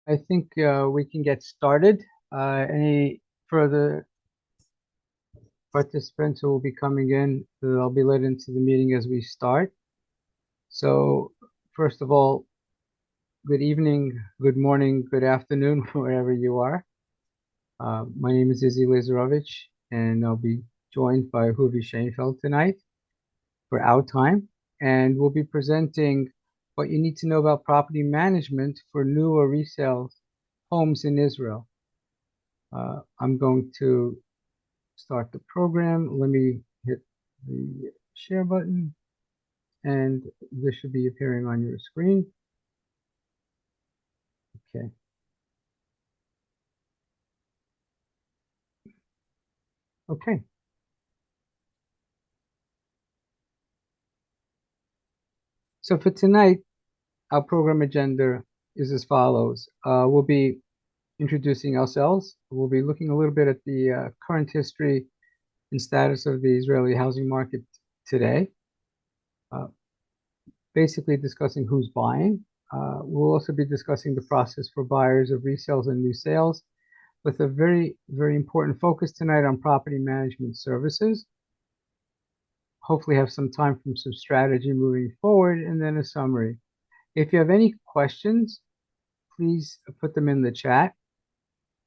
I think we can get started. Any further participants who will be coming in, I'll be let into the meeting as we start. So, first of all, good evening, good morning, good afternoon, wherever you are. My name is Izzy Lazarovich, and I'll be joined by Huvi Schoenfeld tonight for our time. And we'll be presenting what you need to know about property management for new or resale homes in Israel. I'm going to start the program. Let me hit the share button, and this should be appearing on your screen. Okay. Okay. So for tonight, our program agenda is as follows. We'll be introducing ourselves. We'll be looking a little bit at the current history and status of the Israeli housing market today. Uh, Basically discussing who's buying. We'll also be discussing the process for buyers of resales and new sales, with a very, very important focus tonight on property management services. Hopefully have some time from some strategy moving forward and then a summary. If you have any questions, please put them in the chat.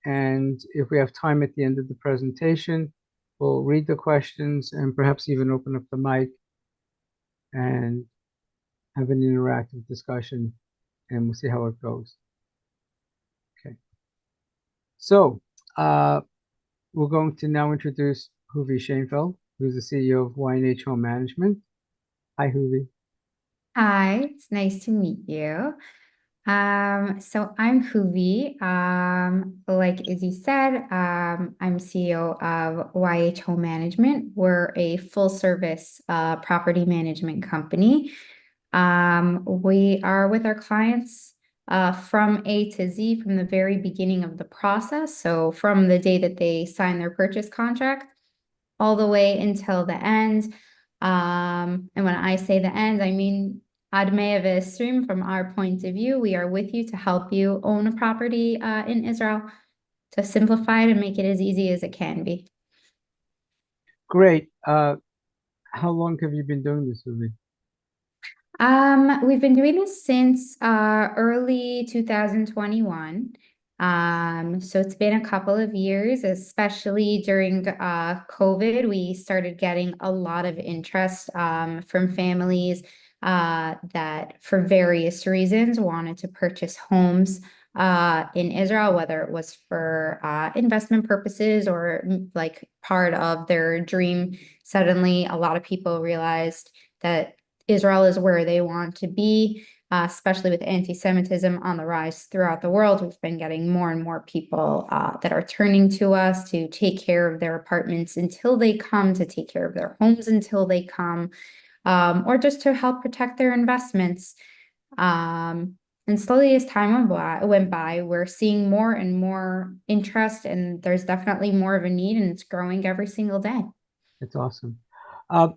And if we have time at the end of the presentation, we'll read the questions and perhaps even open up the mic and have an interactive discussion, and we'll see how it goes. Okay. So we're going to now introduce Huvi Schoenfeld, who's the CEO of Y&H Home Management. Hi, Huvi. Hi, it's nice to meet you. So I'm Huvi. Like Izzy said, I'm CEO of YH Home Management. We're a full service property management company. We are with our clients from A to Z from the very beginning of the process. So from the day that they sign their purchase contract all the way until the end. And when I say the end, I mean Ad Stream from our point of view. We are with you to help you own a property in Israel, to simplify it and make it as easy as it can be. Great. How long have you been doing this, Huvi? We've been doing this since early 2021. So it's been a couple of years, especially during COVID. We started getting a lot of interest from families that for various reasons wanted to purchase homes in Israel, whether it was for investment purposes or like part of their dream. Suddenly, a lot of people realized that Israel is where they want to be, especially with anti-Semitism on the rise throughout the world. We've been getting more and more people that are turning to us to take care of their apartments until they come, to take care of their homes until they come, or just to help protect their investments. And slowly as time went by, we're seeing more and more interest, and there's definitely more of a need, and it's growing every single day. That's awesome. Uh,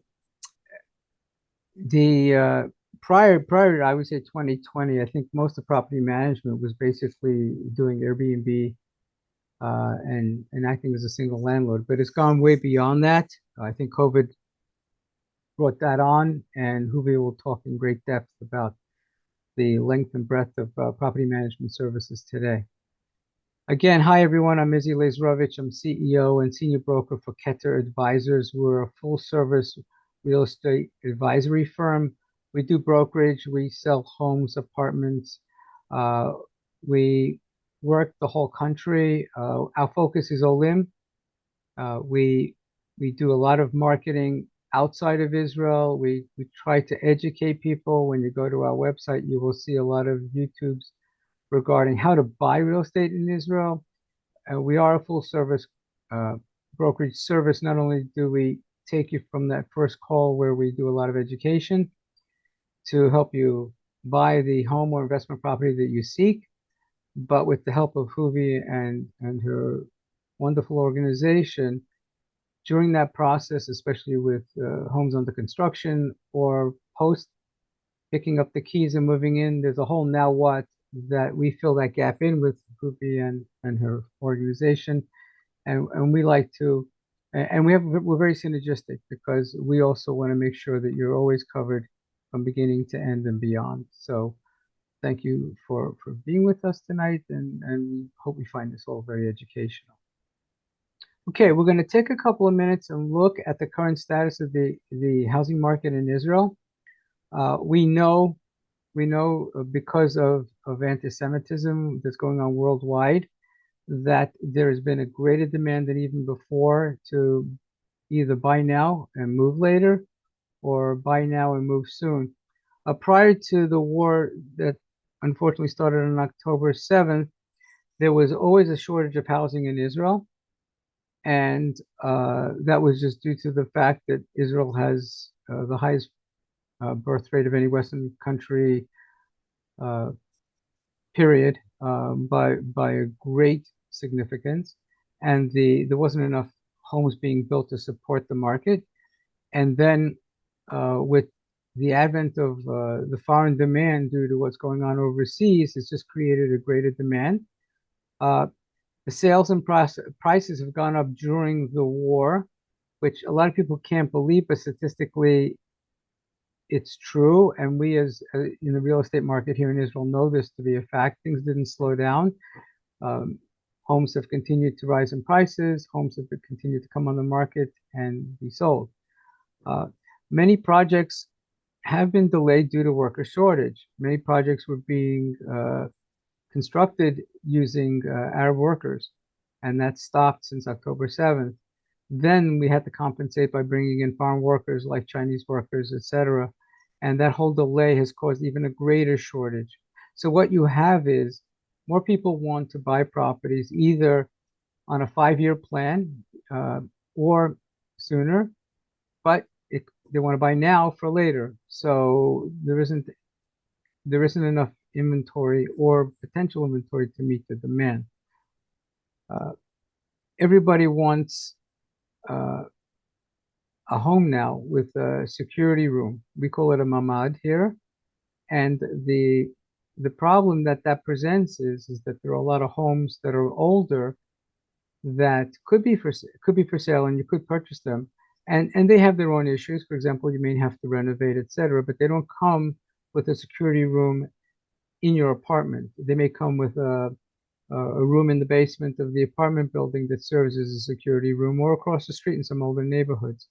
the prior, I would say 2020, I think most of property management was basically doing Airbnb and acting as a single landlord, but it's gone way beyond that. I think COVID brought that on, and Huvi will talk in great depth about the length and breadth of property management services today. Again, hi everyone. I'm Izzy Lazarovich. I'm CEO and senior broker for Keter Advisors. We're a full service real estate advisory firm. We do brokerage. We sell homes, apartments. We work the whole country. Our focus is Olim. We do a lot of marketing outside of Israel. We try to educate people. When you go to our website, you will see a lot of YouTubes regarding how to buy real estate in Israel. We are a full service uh, brokerage service. Not only do we take you from that first call where we do a lot of education to help you buy the home or investment property that you seek, but with the help of Huvi and her wonderful organization, during that process, especially with homes under construction or post picking up the keys and moving in, there's a whole now what that we fill that gap in with Ruby and her organization. And we like to, and we're very synergistic because we also want to make sure that you're always covered from beginning to end and beyond. So thank you for being with us tonight, and we hope we find this all very educational. Okay, we're going to take a couple of minutes and look at the current status of the housing market in Israel. We know because of anti-Semitism that's going on worldwide that there has been a greater demand than even before to either buy now and move later or buy now and move soon. Prior to the war that unfortunately started on October 7th, there was always a shortage of housing in Israel. And that was just due to the fact that Israel has the highest birth rate of any Western country, uh, period, by a great significance. And there wasn't enough homes being built to support the market. And then with the advent of the foreign demand due to what's going on overseas, it's just created a greater demand. Uh, the sales and prices have gone up during the war, which a lot of people can't believe, but statistically, it's true. And we, as in the real estate market here in Israel, know this to be a fact. Things didn't slow down. Um, Homes have continued to rise in prices. Homes have continued to come on the market and be sold. Uh, Many projects have been delayed due to worker shortage. Many projects were being constructed using Arab workers, and that stopped since October 7th. Then we had to compensate by bringing in foreign workers like Chinese workers, etc. And that whole delay has caused even a greater shortage. So what you have is more people want to buy properties either on a 5-year plan or sooner, but they want to buy now for later. So there isn't enough inventory or potential inventory to meet the demand. Uh, Everybody wants uh, a home now with a security room. We call it a mamad here. And the problem that presents is that there are a lot of homes that are older that could be for sale and you could purchase them. And they have their own issues. For example, you may have to renovate, etc., but they don't come with a security room in your apartment. They may come with a room in the basement of the apartment building that serves as a security room or across the street in some older neighborhoods.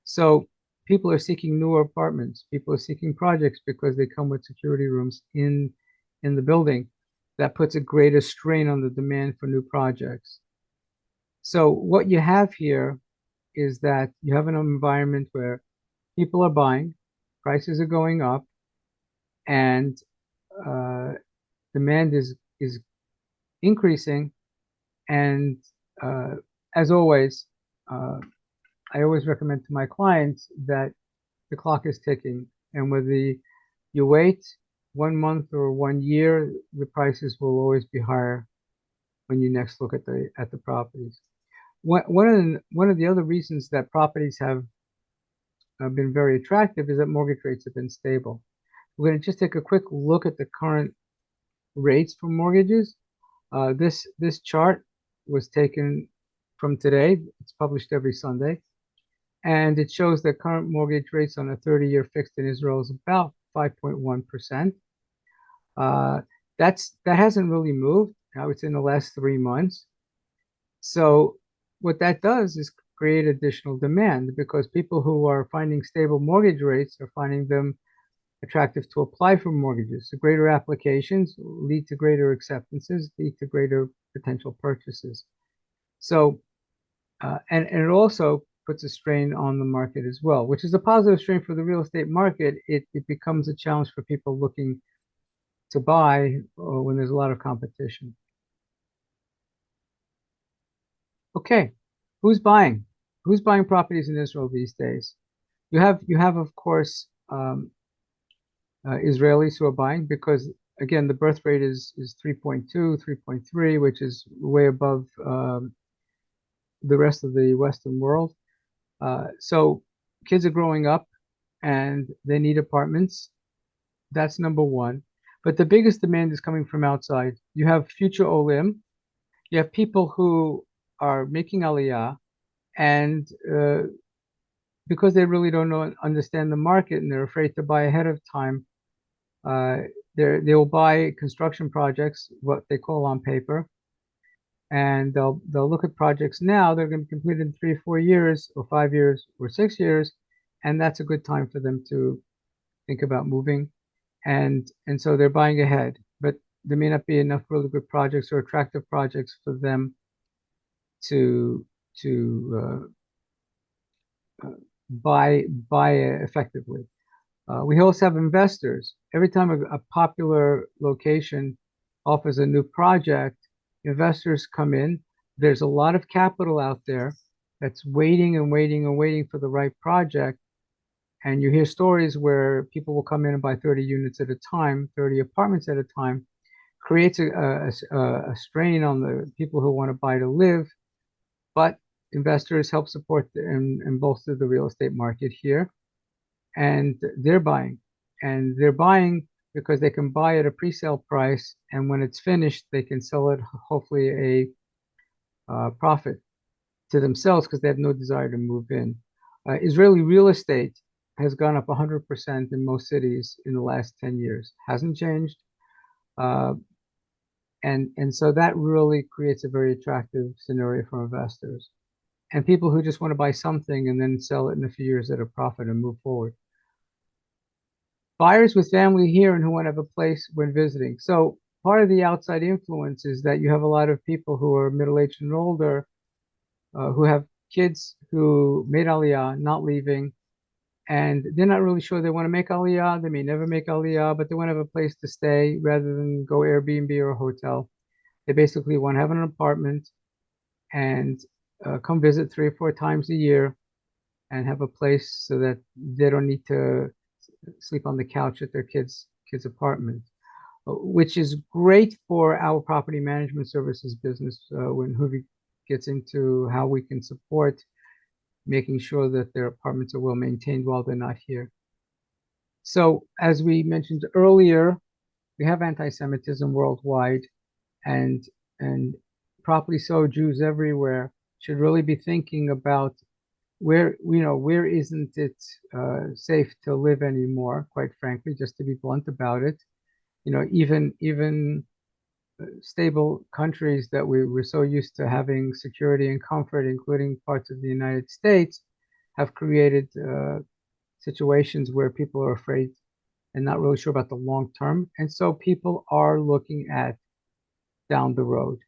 So people are seeking newer apartments. People are seeking projects because they come with security rooms in the building. That puts a greater strain on the demand for new projects. So what you have here is that you have an environment where people are buying, prices are going up, and uh, demand is increasing. And uh, as always, uh, I always recommend to my clients that the clock is ticking, and whether you wait 1 month or 1 year, the prices will always be higher when you next look at the properties. One of the other reasons that properties have been very attractive is that mortgage rates have been stable. We're going to just take a quick look at the current rates for mortgages. This chart was taken from today. It's published every Sunday. And it shows that current mortgage rates on a 30-year fixed in Israel is about 5.1%. Uh, that hasn't really moved. Now it's in the last 3 months. So what that does is create additional demand because people who are finding stable mortgage rates are finding them attractive to apply for mortgages. So greater applications lead to greater acceptances, lead to greater potential purchases. So and it also puts a strain on the market as well, which is a positive strain for the real estate market. It becomes a challenge for people looking to buy when there's a lot of competition. Okay, who's buying? Who's buying properties in Israel these days? You have of course Israelis who are buying because again the birth rate is 3.2, 3.3, which is way above the rest of the Western world. So kids are growing up and they need apartments. That's number one. But the biggest demand is coming from outside. You have future olim, you have people who are making aliyah, and because they really don't know understand the market and they're afraid to buy ahead of time, uh, they will buy construction projects, what they call on paper, and they'll look at projects now. They're going to be completed in 3 or 4 years, or 5 years, or 6 years, and that's a good time for them to think about moving. And so they're buying ahead, but there may not be enough really good projects or attractive projects for them to to buy effectively. We also have investors. Every time a popular location offers a new project, investors come in. There's a lot of capital out there that's waiting and waiting and waiting for the right project. And you hear stories where people will come in and buy 30 units at a time, 30 apartments at a time, creates a strain on the people who want to buy to live. But investors help support and bolster the real estate market here, and they're buying because they can buy at a pre-sale price, and when it's finished, they can sell it hopefully a profit to themselves because they have no desire to move in. Israeli real estate has gone up 100% in most cities in the last 10 years. Hasn't changed. Uh, and so that really creates a very attractive scenario for investors and people who just want to buy something and then sell it in a few years at a profit and move forward. Buyers with family here and who want to have a place when visiting. So part of the outside influence is that you have a lot of people who are middle-aged and older, who have kids who made Aliyah, not leaving, and they're not really sure they want to make Aliyah. They may never make Aliyah, but they want to have a place to stay rather than go Airbnb or a hotel. They basically want to have an apartment and come visit 3 or 4 times a year and have a place so that they don't need to sleep on the couch at their kids' apartment, which is great for our property management services business when Hoovy gets into how we can support making sure that their apartments are well maintained while they're not here. So, as we mentioned earlier, we have anti-Semitism worldwide, and and properly so, Jews everywhere should really be thinking about where isn't it safe to live anymore, quite frankly, just to be blunt about it. Even stable countries that we were so used to having security and comfort, including parts of the United States, have created situations where people are afraid and not really sure about the long term. And so people are looking at down the road.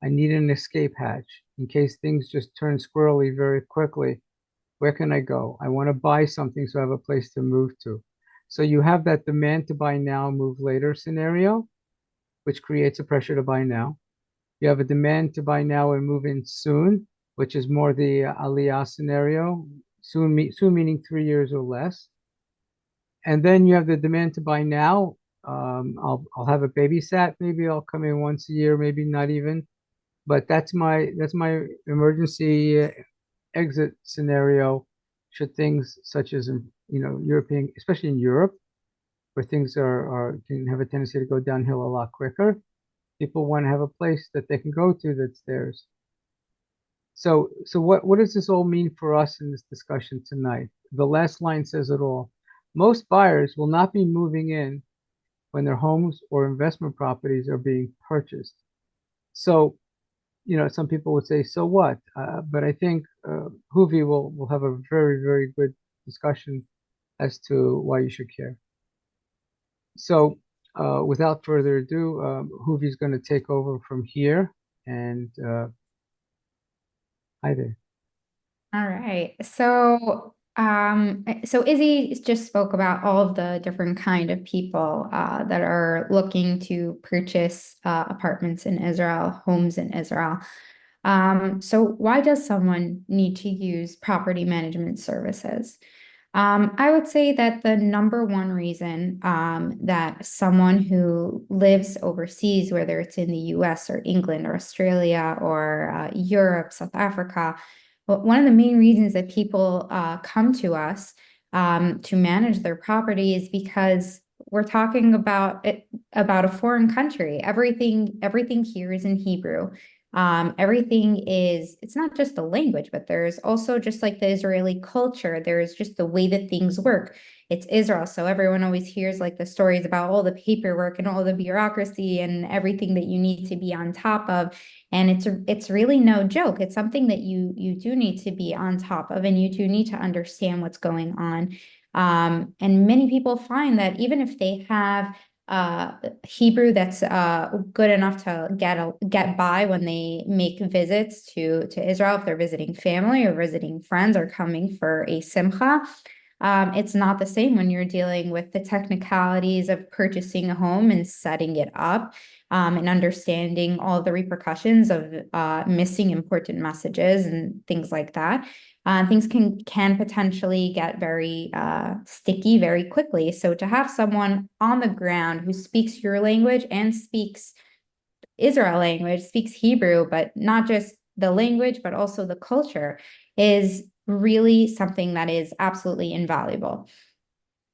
I need an escape hatch in case things just turn squirrely very quickly. Where can I go? I want to buy something so I have a place to move to. So you have that demand to buy now, move later scenario, which creates a pressure to buy now. You have a demand to buy now and move in soon, which is more the aliyah scenario, soon meaning 3 years or less. And then you have the demand to buy now. I'll have a babysat. Maybe I'll come in once a year, maybe not even. But that's my emergency exit scenario should things such as European, especially in Europe, where things are can have a tendency to go downhill a lot quicker. People want to have a place that they can go to that's theirs. So what does this all mean for us in this discussion tonight? The last line says it all. Most buyers will not be moving in when their homes or investment properties are being purchased. So, some people would say, so what? But I think Hoovy will have a very, very good discussion as to why you should care. So, without further ado, Hoovy's going to take over from here. And hi there. All right. So Izzy just spoke about all of the different kind of people that are looking to purchase apartments in Israel, homes in Israel. So why does someone need to use property management services? I would say that the number one reason that someone who lives overseas, whether it's in the US or England or Australia or Europe, South Africa, but one of the main reasons that people come to us to manage their property is because we're talking about it, about a foreign country. Everything here is in Hebrew. Everything is, it's not just the language, but there's also just like the Israeli culture. There's just the way that things work. It's Israel. So everyone always hears like the stories about all the paperwork and all the bureaucracy and everything that you need to be on top of. And it's really no joke. It's something that you do need to be on top of, and you do need to understand what's going on. And many people find that even if they have Hebrew that's good enough to get by when they make visits to Israel, if they're visiting family or visiting friends or coming for a simcha. It's not the same when you're dealing with the technicalities of purchasing a home and setting it up, and understanding all the repercussions of missing important messages and things like that. Things can potentially get very sticky very quickly. So to have someone on the ground who speaks your language and speaks Israel language, speaks Hebrew, but not just the language, but also the culture, is really something that is absolutely invaluable.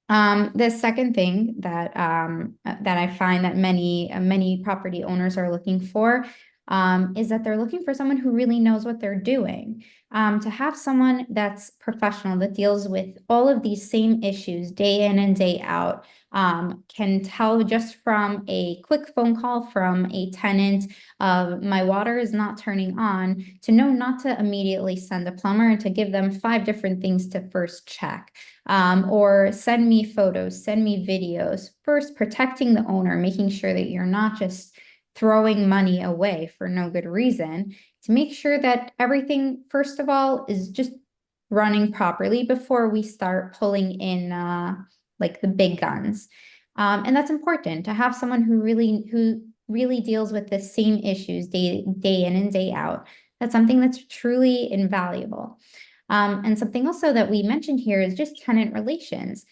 The second thing that I find that many property owners are looking for is that they're looking for someone who really knows what they're doing. To have someone that's professional, that deals with all of these same issues day in and day out, can tell just from a quick phone call from a tenant of my water is not turning on, to know not to immediately send a plumber and to give them 5 different things to first check. Or send me photos, send me videos. First, protecting the owner, making sure that you're not just throwing money away for no good reason, to make sure that everything, first of all, is just running properly before we start pulling in like the big guns. And that's important to have someone who really deals with the same issues day in and day out. That's something that's truly invaluable. And something also that we mentioned here is just tenant relations.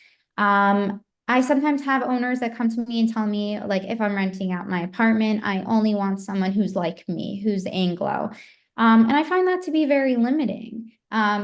I sometimes have owners that come to me and tell me, like, if I'm renting out my apartment, I only want someone who's like me, who's Anglo. And I find that to be very limiting,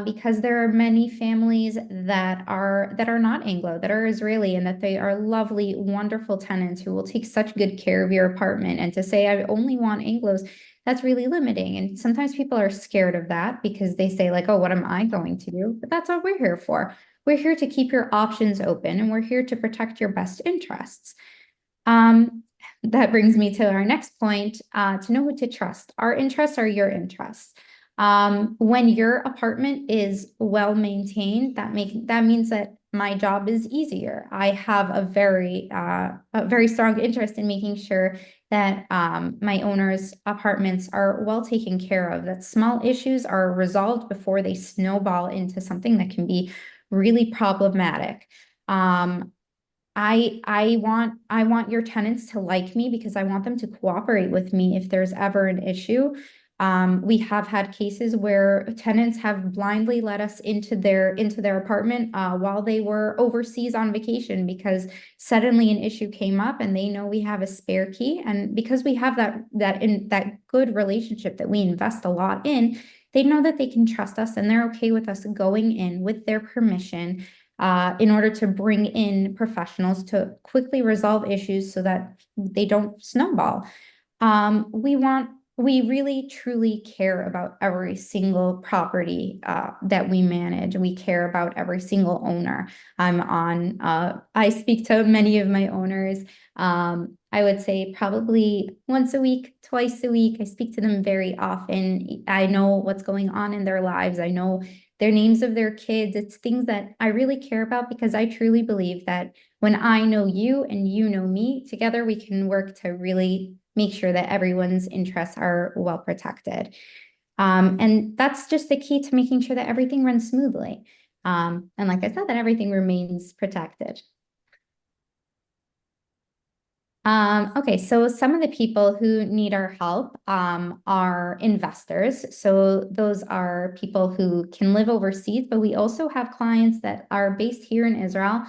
because there are many families that are not Anglo, that are Israeli, and that they are lovely, wonderful tenants who will take such good care of your apartment. And to say I only want Anglos, that's really limiting. And sometimes people are scared of that because they say like, oh, what am I going to do? But that's what we're here for. We're here to keep your options open, and we're here to protect your best interests. Um, that brings me to our next point, to know who to trust. Our interests are your interests. When your apartment is well maintained, that means that my job is easier. I have a very strong interest in making sure that my owner's apartments are well taken care of, that small issues are resolved before they snowball into something that can be really problematic. I want your tenants to like me because I want them to cooperate with me if there's ever an issue. We have had cases where tenants have blindly let us into their apartment while they were overseas on vacation because suddenly an issue came up and they know we have a spare key. And because we have that good relationship that we invest a lot in, they know that they can trust us and they're okay with us going in with their permission, in order to bring in professionals to quickly resolve issues so that they don't snowball. We really truly care about every single property that we manage. We care about every single owner. I speak to many of my owners. I would say probably once a week, twice a week. I speak to them very often. I know what's going on in their lives. I know their names of their kids. It's things that I really care about because I truly believe that when I know you and you know me, together we can work to really make sure that everyone's interests are well protected. And that's just the key to making sure that everything runs smoothly. And like I said, that everything remains protected. Okay, so some of the people who need our help are investors. So those are people who can live overseas, but we also have clients that are based here in Israel.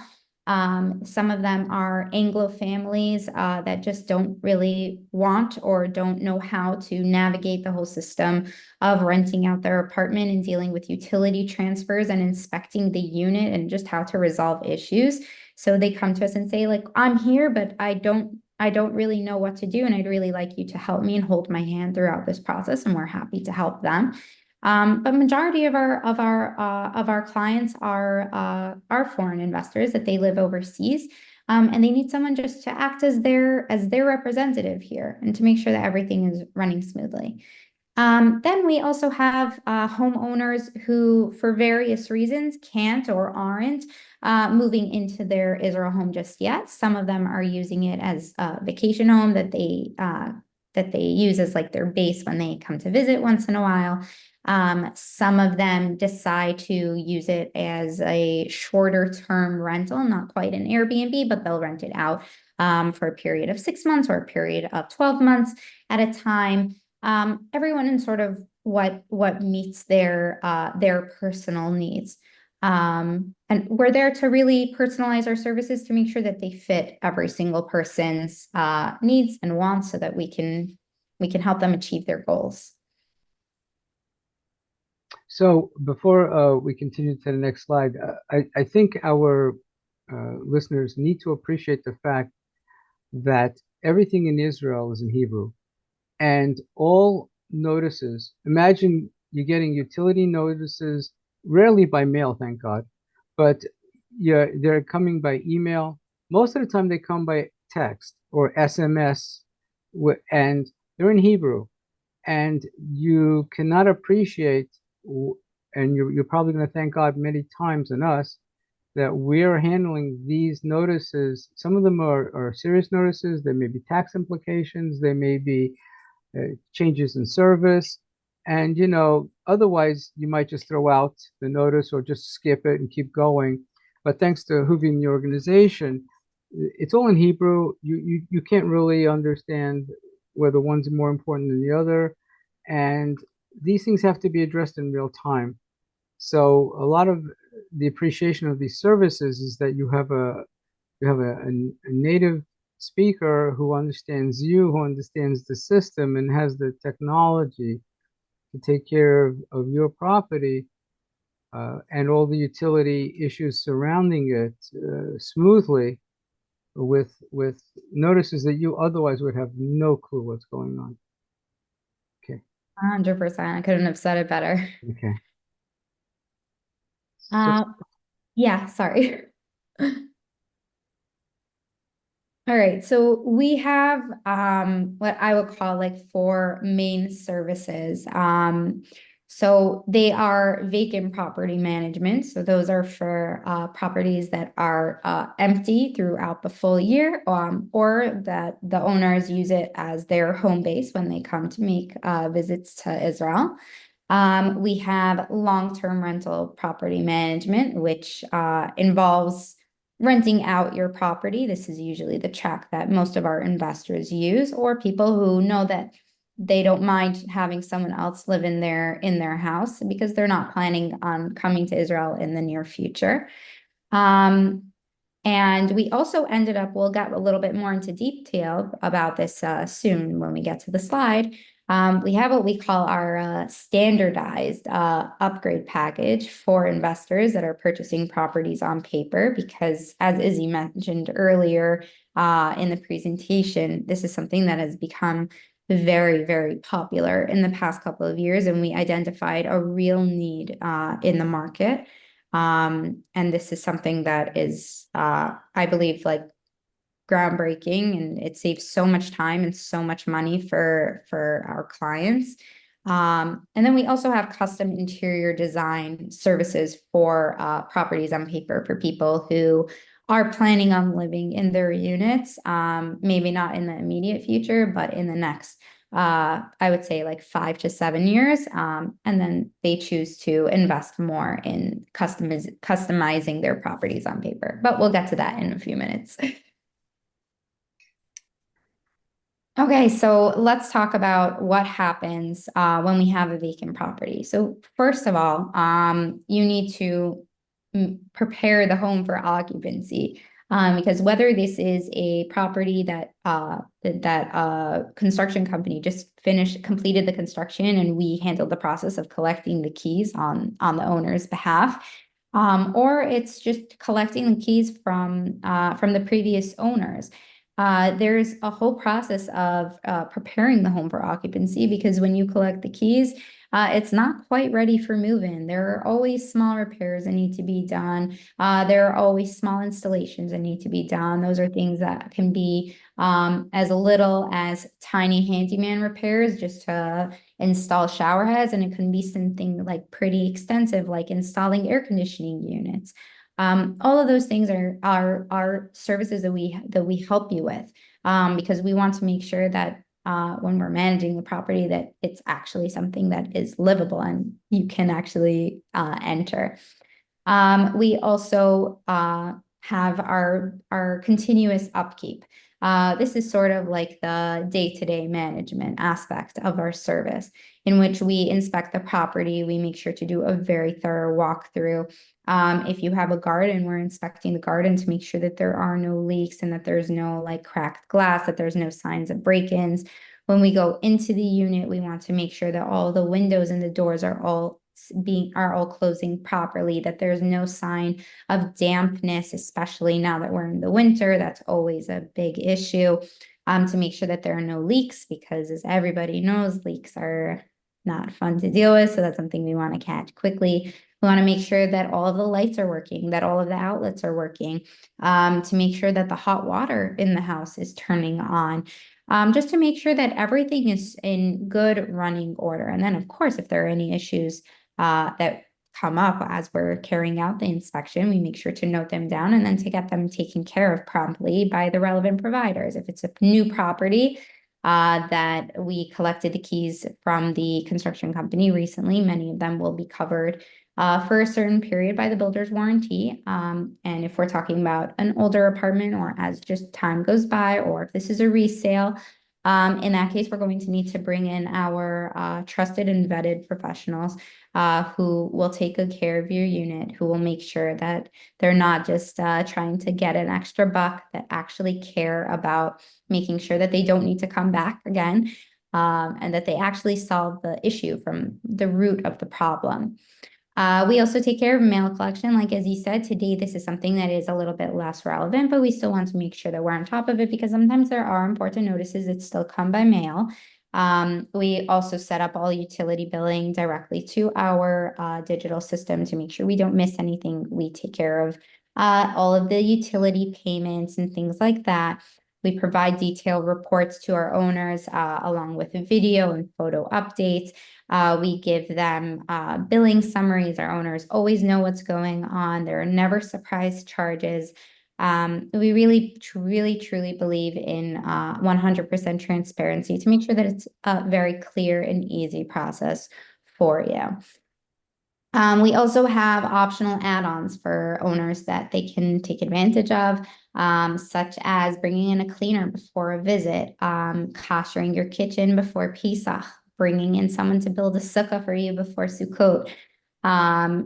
Some of them are Anglo families that just don't really want or don't know how to navigate the whole system of renting out their apartment and dealing with utility transfers and inspecting the unit and just how to resolve issues. So they come to us and say, like, I'm here, but I don't really know what to do, and I'd really like you to help me and hold my hand throughout this process, and we're happy to help them. But majority of our clients are foreign investors that they live overseas, and they need someone just to act as their representative here and to make sure that everything is running smoothly. Then we also have homeowners who, for various reasons, can't or aren't moving into their Israel home just yet. Some of them are using it as a vacation home that they use as like their base when they come to visit once in a while. Some of them decide to use it as a shorter term rental, not quite an Airbnb, but they'll rent it out for a period of 6 months or a period of 12 months at a time. Everyone in sort of what meets their personal needs. And we're there to really personalize our services to make sure that they fit every single person's needs and wants so that we can help them achieve their goals. So before we continue to the next slide, I think our listeners need to appreciate the fact that everything in Israel is in Hebrew. And all notices, imagine you're getting utility notices, rarely by mail, thank God, but yeah, they're coming by email. Most of the time they come by text or SMS, and they're in Hebrew. And you cannot appreciate, and you're probably going to thank God many times and us, that we're handling these notices. Some of them are serious notices. There may be tax implications. There may be changes in service. And, otherwise you might just throw out the notice or just skip it and keep going. But thanks to Huvi and the organization, it's all in Hebrew. You can't really understand whether one's more important than the other. And these things have to be addressed in real time. So a lot of the appreciation of these services is that you have a native speaker who understands you, who understands the system, and has the technology to take care of your property and all the utility issues surrounding it smoothly with notices that you otherwise would have no clue what's going on. Okay. 100%. I couldn't have said it better. Okay. So, Uh, yeah, sorry. All right, so we have what I would call like four main services. So they are vacant property management. So those are for properties that are empty throughout the full year, or that the owners use it as their home base when they come to make visits to Israel. We have long-term rental property management, which involves renting out your property. This is usually the track that most of our investors use, or people who know that they don't mind having someone else live in their house because they're not planning on coming to Israel in the near future. And we also ended up, we'll get a little bit more into detail about this soon when we get to the slide. We have what we call our standardized upgrade package for investors that are purchasing properties on paper, because as Izzy mentioned earlier in the presentation, this is something that has become very, very popular in the past couple of years, and we identified a real need in the market. And this is something that is, I believe, like groundbreaking, and it saves so much time and so much money for our clients. And then we also have custom interior design services for properties on paper for people who are planning on living in their units, maybe not in the immediate future, but in the next I would say like 5 to 7 years. And then they choose to invest more in customizing their properties on paper. But we'll get to that in a few minutes. Okay, so let's talk about what happens when we have a vacant property. So first of all, you need to prepare the home for occupancy. Because whether this is a property that construction company just completed the construction and we handled the process of collecting the keys on the owner's behalf, or it's just collecting the keys from the previous owners. There's a whole process of preparing the home for occupancy because when you collect the keys, it's not quite ready for move-in. There are always small repairs that need to be done. There are always small installations that need to be done. Those are things that can be as little as tiny handyman repairs just to install shower heads, and it can be something like pretty extensive, like installing air conditioning units. All of those things are services that we help you with, because we want to make sure that when we're managing the property that it's actually something that is livable and you can actually enter. We also have our continuous upkeep. This is sort of like the day-to-day management aspect of our service, in which we inspect the property. We make sure to do a very thorough walkthrough. If you have a garden, we're inspecting the garden to make sure that there are no leaks and that there's no like cracked glass, that there's no signs of break-ins. When we go into the unit, we want to make sure that all the windows and the doors are all closing properly, that there's no sign of dampness, especially now that we're in the winter. That's always a big issue. To make sure that there are no leaks, because as everybody knows, leaks are not fun to deal with. So that's something we want to catch quickly. We want to make sure that all of the lights are working, that all of the outlets are working, to make sure that the hot water in the house is turning on. Just to make sure that everything is in good running order. And then, of course, if there are any issues that come up as we're carrying out the inspection, we make sure to note them down and then to get them taken care of promptly by the relevant providers. If it's a new property that we collected the keys from the construction company recently, many of them will be covered for a certain period by the builder's warranty. And if we're talking about an older apartment, or as just time goes by, or if this is a resale, in that case, we're going to need to bring in our trusted and vetted professionals who will take good care of your unit, who will make sure that they're not just trying to get an extra buck, that actually care about making sure that they don't need to come back again, and that they actually solve the issue from the root of the problem. We also take care of mail collection. Like, as you said, today, this is something that is a little bit less relevant, but we still want to make sure that we're on top of it because sometimes there are important notices that still come by mail. We also set up all utility billing directly to our digital system to make sure we don't miss anything. We take care of all of the utility payments and things like that. We provide detailed reports to our owners along with video and photo updates. We give them billing summaries. Our owners always know what's going on. There are never surprise charges. We really, truly believe in 100% transparency to make sure that it's a very clear and easy process for you. We also have optional add-ons for owners that they can take advantage of, such as bringing in a cleaner before a visit, koshering your kitchen before Pesach, bringing in someone to build a sukkah for you before Sukkot.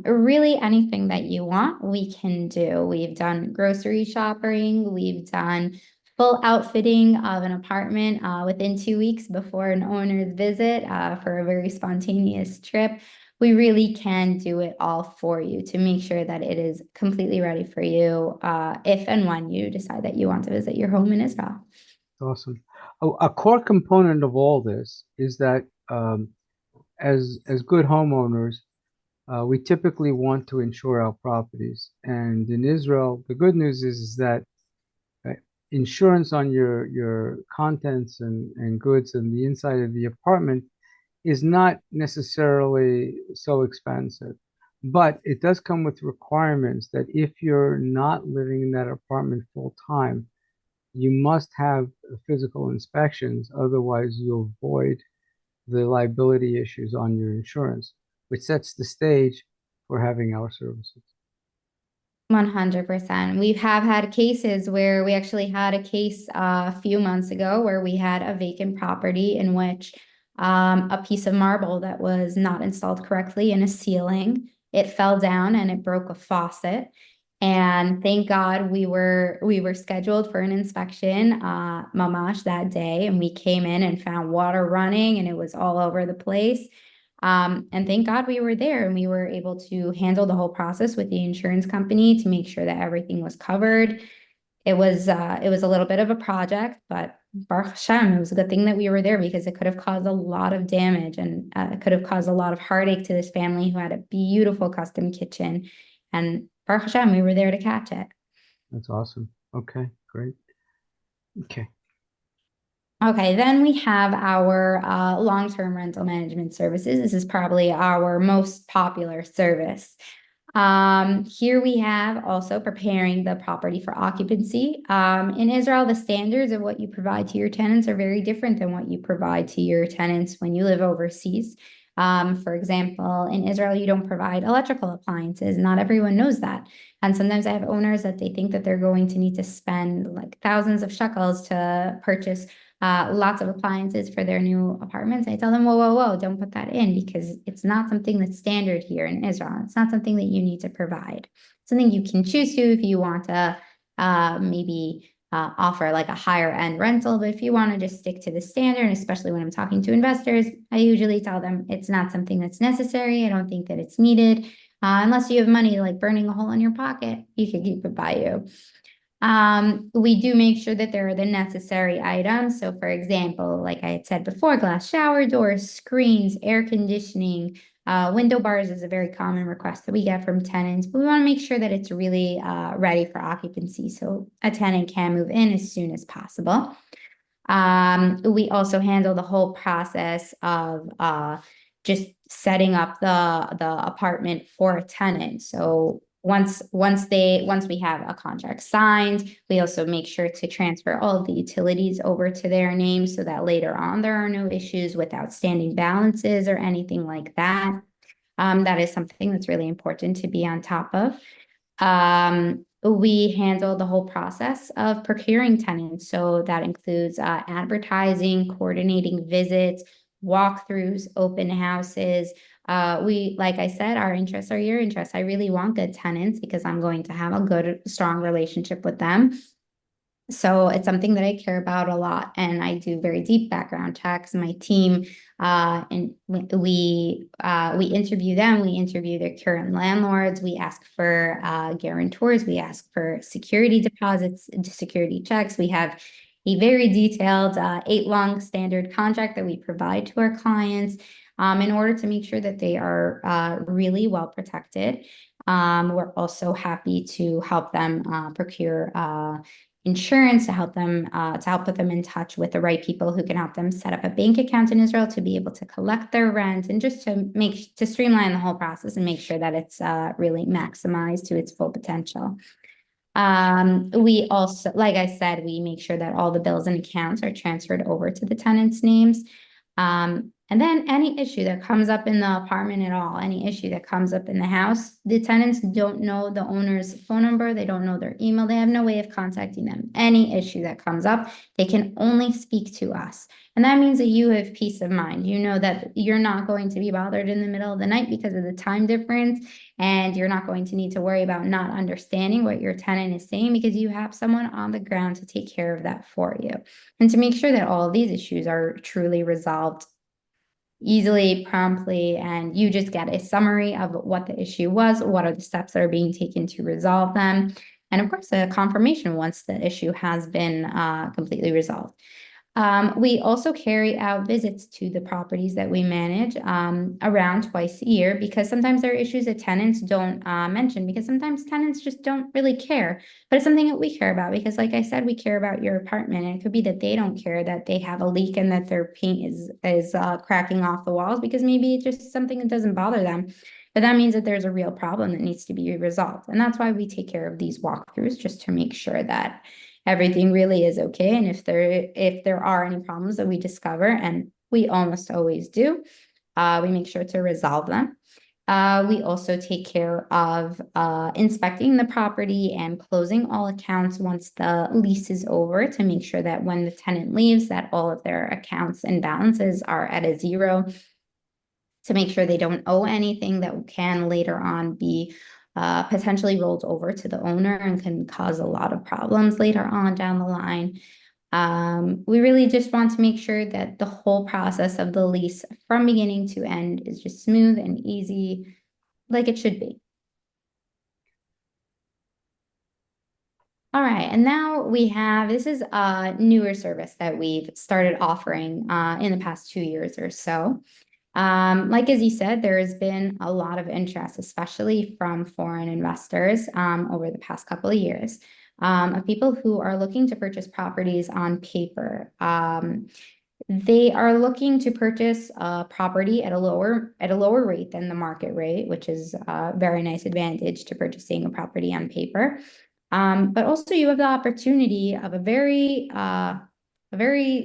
Really anything that you want, we can do. We've done grocery shopping. We've done full outfitting of an apartment within 2 weeks before an owner's visit for a very spontaneous trip. We really can do it all for you to make sure that it is completely ready for you if and when you decide that you want to visit your home in Israel. Awesome. A core component of all this is that as good homeowners, we typically want to insure our properties. And in Israel, the good news is that uh, insurance on your contents and goods and the inside of the apartment is not necessarily so expensive. But it does come with requirements that if you're not living in that apartment full time, you must have physical inspections. Otherwise, you'll avoid the liability issues on your insurance, which sets the stage for having our services. 100%. We have had cases where we actually had a case a few months ago where we had a vacant property in which a piece of marble that was not installed correctly in a ceiling, it fell down and it broke a faucet. And thank God we were scheduled for an inspection, mamash that day, and we came in and found water running and it was all over the place. And thank God we were there and we were able to handle the whole process with the insurance company to make sure that everything was covered. It was a little bit of a project, but Baruch Hashem, it was a good thing that we were there because it could have caused a lot of damage and it could have caused a lot of heartache to this family who had a beautiful custom kitchen. And Baruch Hashem, we were there to catch it. That's awesome. Okay, great. Okay. Okay, then we have our long-term rental management services. This is probably our most popular service. Here we have also preparing the property for occupancy. In Israel, the standards of what you provide to your tenants are very different than what you provide to your tenants when you live overseas. For example, in Israel, you don't provide electrical appliances. Not everyone knows that. And sometimes I have owners that they think that they're going to need to spend like thousands of shekels to purchase lots of appliances for their new apartments. I tell them, whoa, whoa, whoa, don't put that in because it's not something that's standard here in Israel. It's not something that you need to provide. It's something you can choose to if you want to maybe offer like a higher end rental. But if you want to just stick to the standard, and especially when I'm talking to investors, I usually tell them it's not something that's necessary. I don't think that it's needed. Unless you have money like burning a hole in your pocket, you can keep it by you. We do make sure that there are the necessary items. So for example, like I had said before, glass shower doors, screens, air conditioning, window bars is a very common request that we get from tenants, but we want to make sure that it's really ready for occupancy so a tenant can move in as soon as possible. We also handle the whole process of just setting up the apartment for a tenant. So once we have a contract signed, we also make sure to transfer all of the utilities over to their name so that later on there are no issues with outstanding balances or anything like that. That is something that's really important to be on top of. We handle the whole process of procuring tenants. So that includes advertising, coordinating visits, walkthroughs, open houses. Like I said, our interests are your interests. I really want good tenants because I'm going to have a good, strong relationship with them. So it's something that I care about a lot, and I do very deep background checks. My team and we interview them. We interview their current landlords. We ask for guarantors. We ask for security deposits, security checks. We have a very detailed 8 long standard contract that we provide to our clients in order to make sure that they are really well protected. We're also happy to help them procure insurance to help put them in touch with the right people who can help them set up a bank account in Israel to be able to collect their rent and just to streamline the whole process and make sure that it's really maximized to its full potential. We also, like I said, we make sure that all the bills and accounts are transferred over to the tenants' names. And then any issue that comes up in the apartment at all, any issue that comes up in the house, the tenants don't know the owner's phone number, they don't know their email, they have no way of contacting them. Any issue that comes up, they can only speak to us. And that means that you have peace of mind. You know that you're not going to be bothered in the middle of the night because of the time difference, and you're not going to need to worry about not understanding what your tenant is saying because you have someone on the ground to take care of that for you. And to make sure that all of these issues are truly resolved easily, promptly, and you just get a summary of what the issue was, what are the steps that are being taken to resolve them, and of course, a confirmation once the issue has been completely resolved. We also carry out visits to the properties that we manage around twice a year because sometimes there are issues that tenants don't mention because sometimes tenants just don't really care. But it's something that we care about because, like I said, we care about your apartment. And it could be that they don't care that they have a leak and that their paint is cracking off the walls because maybe it's just something that doesn't bother them. But that means that there's a real problem that needs to be resolved. And that's why we take care of these walkthroughs just to make sure that everything really is okay. And if there are any problems that we discover, and we almost always do, we make sure to resolve them. We also take care of inspecting the property and closing all accounts once the lease is over to make sure that when the tenant leaves, that all of their accounts and balances are at a zero, to make sure they don't owe anything that can later on be potentially rolled over to the owner and can cause a lot of problems later on down the line. We really just want to make sure that the whole process of the lease from beginning to end is just smooth and easy, like it should be. All right, and now we have, this is a newer service that we've started offering in the past 2 years or so. Like as you said, there has been a lot of interest, especially from foreign investors over the past couple of years, of people who are looking to purchase properties on paper. They are looking to purchase a property at a lower rate than the market rate, which is a very nice advantage to purchasing a property on paper. But also you have the opportunity of a very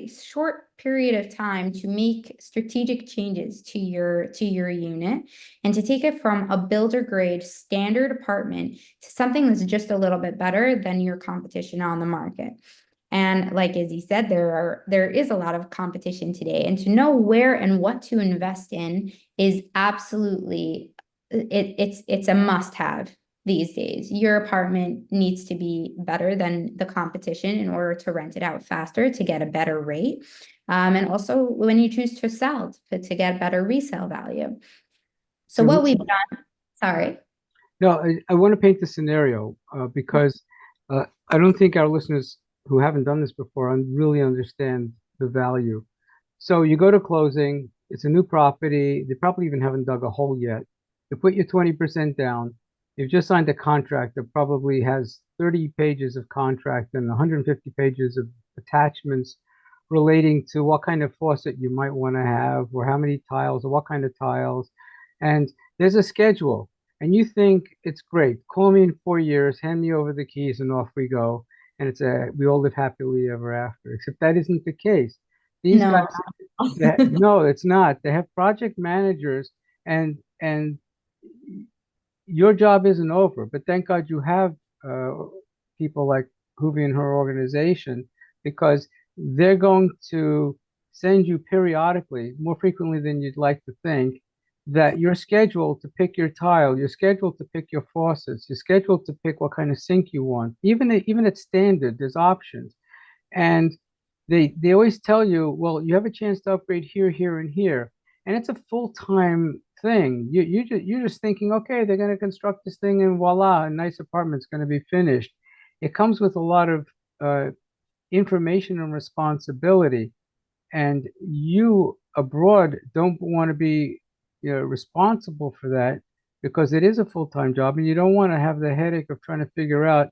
short period of time to make strategic changes to your unit and to take it from a builder grade standard apartment to something that's just a little bit better than your competition on the market. And like Izzy said, there is a lot of competition today, and to know where and what to invest in is absolutely it's a must-have these days. Your apartment needs to be better than the competition in order to rent it out faster to get a better rate. And also when you choose to sell to get better resale value. So And what we've done, sorry. no, I want to paint the scenario because I don't think our listeners who haven't done this before really understand the value. So you go to closing, it's a new property. They probably even haven't dug a hole yet. You put your 20% down. You've just signed a contract that probably has 30 pages of contract and 150 pages of attachments relating to what kind of faucet you might want to have, or how many tiles, or what kind of tiles. And there's a schedule. And you think it's great. Call me in 4 years, hand me over the keys, and off we go. And we all live happily ever after. Except that isn't the case. These No. guys, no, it's not. They have project managers, and your job isn't over. But thank God you have uh, people like Hoovy and her organization, because they're going to send you periodically, more frequently than you'd like to think, that you're scheduled to pick your tile, you're scheduled to pick your faucets, you're scheduled to pick what kind of sink you want. Even at standard, there's options. And they always tell you, well, you have a chance to upgrade here, here, and here. And it's a full-time thing. You're just thinking, okay, they're going to construct this thing and voila, a nice apartment's going to be finished. It comes with a lot of uh, information and responsibility. And you abroad don't want to be, responsible for that, because it is a full-time job and you don't want to have the headache of trying to figure out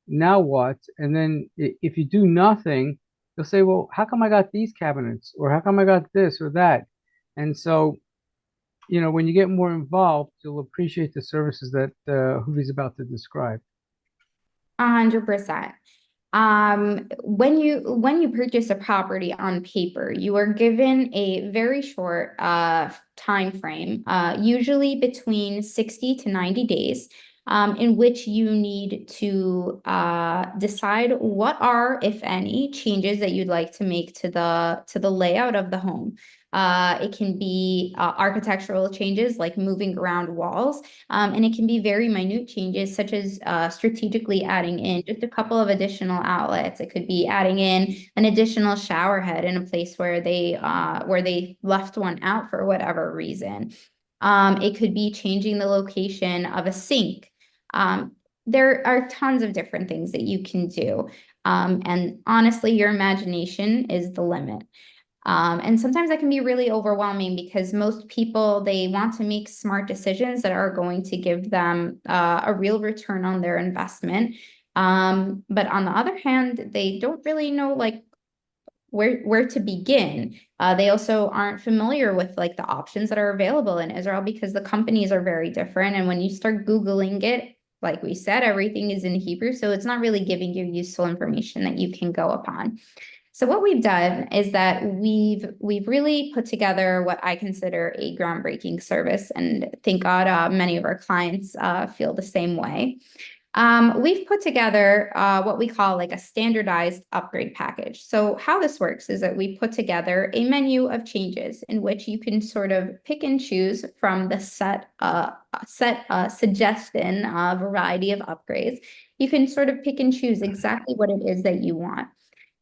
now what? And then if you do nothing, they'll say, well, how come I got these cabinets? Or how come I got this or that? And so, when you get more involved, you'll appreciate the services that Hoovy's about to describe. 100%. When you purchase a property on paper, you are given a very short time frame, usually between 60 to 90 days, in which you need to decide what are, if any, changes that you'd like to make to the layout of the home. It can be architectural changes like moving around walls. And it can be very minute changes, such as strategically adding in just a couple of additional outlets. It could be adding in an additional shower head in a place where they left one out for whatever reason. It could be changing the location of a sink. There are tons of different things that you can do. And honestly, your imagination is the limit. And sometimes that can be really overwhelming because most people, they want to make smart decisions that are going to give them a real return on their investment. But on the other hand, they don't really know like where to begin. They also aren't familiar with like the options that are available in Israel because the companies are very different. And when you start Googling it, like we said, everything is in Hebrew, so it's not really giving you useful information that you can go upon. So what we've done is that we've really put together what I consider a groundbreaking service, and thank God many of our clients feel the same way. We've put together what we call like a standardized upgrade package. So how this works is that we put together a menu of changes in which you can sort of pick and choose from the set suggestion variety of upgrades. You can sort of pick and choose exactly what it is that you want.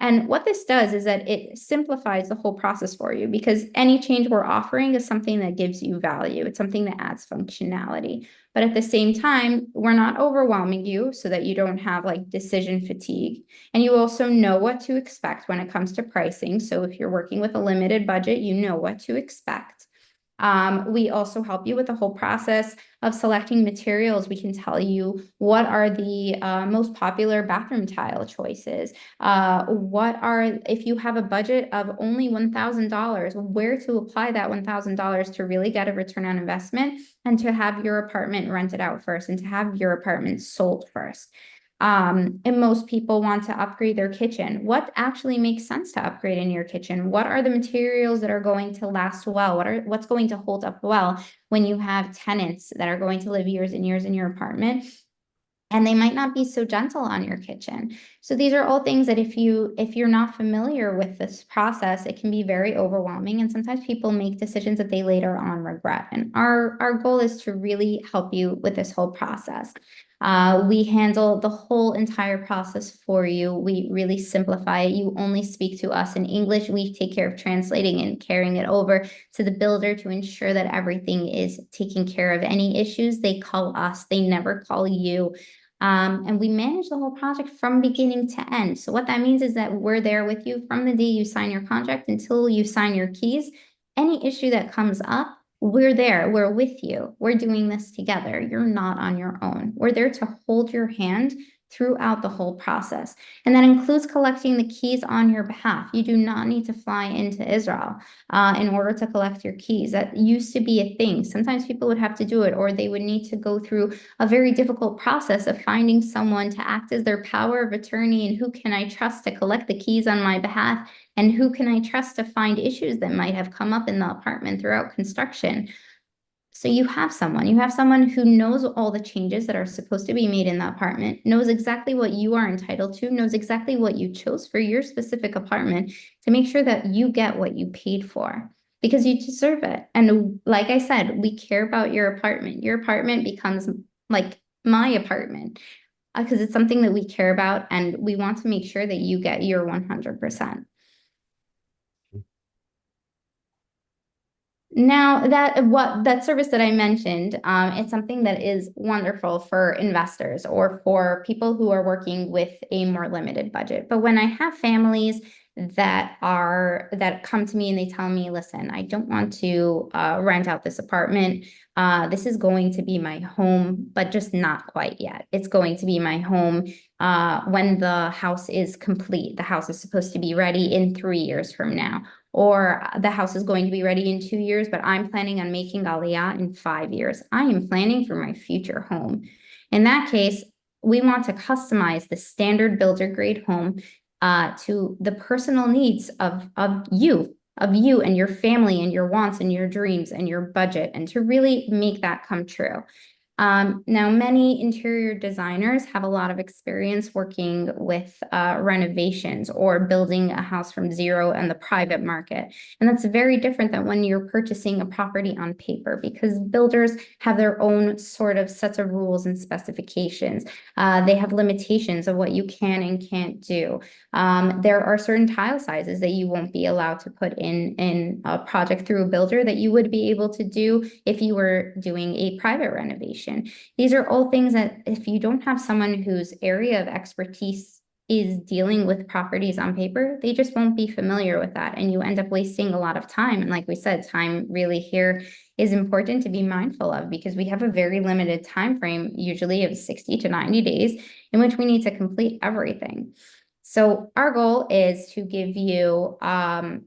And what this does is that it simplifies the whole process for you, because any change we're offering is something that gives you value. It's something that adds functionality. But at the same time, we're not overwhelming you so that you don't have like decision fatigue. And you also know what to expect when it comes to pricing. So if you're working with a limited budget, you know what to expect. We also help you with the whole process of selecting materials. We can tell you what are the most popular bathroom tile choices. If you have a budget of only $1,000, where to apply that $1,000 to really get a return on investment and to have your apartment rented out first and to have your apartment sold first. And most people want to upgrade their kitchen. What actually makes sense to upgrade in your kitchen? What are the materials that are going to last well? What's going to hold up well when you have tenants that are going to live years and years in your apartment? And they might not be so gentle on your kitchen. So these are all things that if you're not familiar with this process, it can be very overwhelming. And sometimes people make decisions that they later on regret. And our goal is to really help you with this whole process. We handle the whole entire process for you. We really simplify it. You only speak to us in English. We take care of translating and carrying it over to the builder to ensure that everything is taken care of. Any issues, they call us. They never call you. And we manage the whole project from beginning to end. So what that means is that we're there with you from the day you sign your contract until you sign your keys. Any issue that comes up, we're there. We're with you. We're doing this together. You're not on your own. We're there to hold your hand throughout the whole process. And that includes collecting the keys on your behalf. You do not need to fly into Israel in order to collect your keys. That used to be a thing. Sometimes people would have to do it, or they would need to go through a very difficult process of finding someone to act as their power of attorney, and who can I trust to collect the keys on my behalf, and who can I trust to find issues that might have come up in the apartment throughout construction. So you have someone who knows all the changes that are supposed to be made in the apartment, knows exactly what you are entitled to, knows exactly what you chose for your specific apartment to make sure that you get what you paid for, because you deserve it. And like I said, we care about your apartment. Your apartment becomes like my apartment because it's something that we care about, and we want to make sure that you get your 100%. Now that service that I mentioned, it's something that is wonderful for investors or for people who are working with a more limited budget. But when I have families that come to me and they tell me, listen, I don't want to rent out this apartment. This is going to be my home, but just not quite yet. It's going to be my home when the house is complete. The house is supposed to be ready in 3 years from now, or the house is going to be ready in 2 years, but I'm planning on making Aliyah in 5 years. I am planning for my future home. In that case, we want to customize the standard builder grade home to the personal needs of you and your family and your wants and your dreams and your budget, and to really make that come true. Now, many interior designers have a lot of experience working with renovations or building a house from zero in the private market. And that's very different than when you're purchasing a property on paper, because builders have their own sort of sets of rules and specifications. They have limitations of what you can and can't do. There are certain tile sizes that you won't be allowed to put in a project through a builder that you would be able to do if you were doing a private renovation. These are all things that if you don't have someone whose area of expertise is dealing with properties on paper, they just won't be familiar with that. And you end up wasting a lot of time. And like we said, time really here is important to be mindful of, because we have a very limited time frame, usually of 60 to 90 days, in which we need to complete everything. So our goal is to give you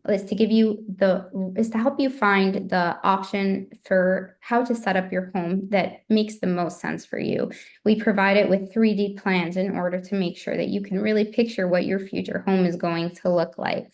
is to help you find the option for how to set up your home that makes the most sense for you. We provide it with 3D plans in order to make sure that you can really picture what your future home is going to look like.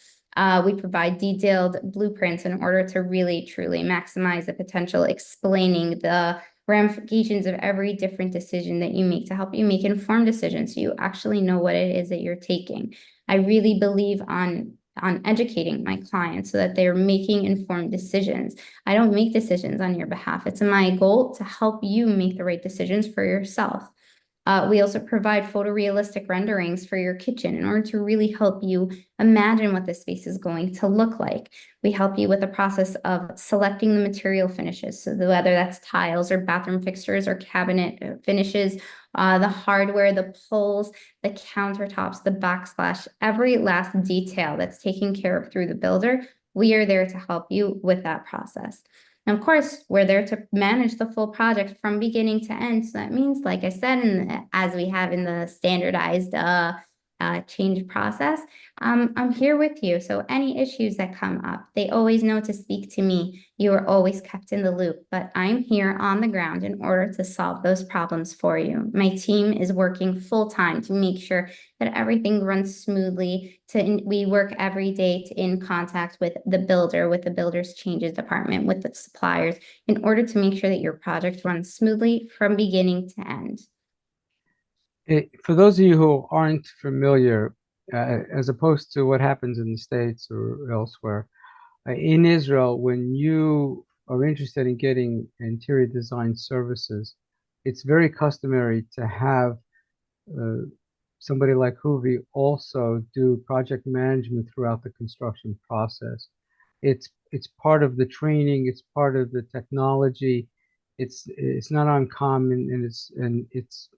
We provide detailed blueprints in order to really truly maximize the potential, explaining the ramifications of every different decision that you make to help you make informed decisions so you actually know what it is that you're taking. I really believe on educating my clients so that they're making informed decisions. I don't make decisions on your behalf. It's my goal to help you make the right decisions for yourself. We also provide photorealistic renderings for your kitchen in order to really help you imagine what the space is going to look like. We help you with the process of selecting the material finishes, so whether that's tiles or bathroom fixtures or cabinet finishes, the hardware, the pulls, the countertops, the backsplash, every last detail that's taken care of through the builder. We are there to help you with that process. And of course, we're there to manage the full project from beginning to end. So that means, like I said, as we have in the standardized change process, I'm here with you. So any issues that come up, they always know to speak to me. You are always kept in the loop, but I'm here on the ground in order to solve those problems for you. My team is working full time to make sure that everything runs smoothly. We work every day in contact with the builder, with the builder's changes department, with the suppliers, in order to make sure that your project runs smoothly from beginning to end. For those of you who aren't familiar, as opposed to what happens in the States or elsewhere, in Israel, when you are interested in getting interior design services, it's very customary to have uh, somebody like Hoovy also do project management throughout the construction process. It's part of the training, it's part of the technology. It's not uncommon, and it's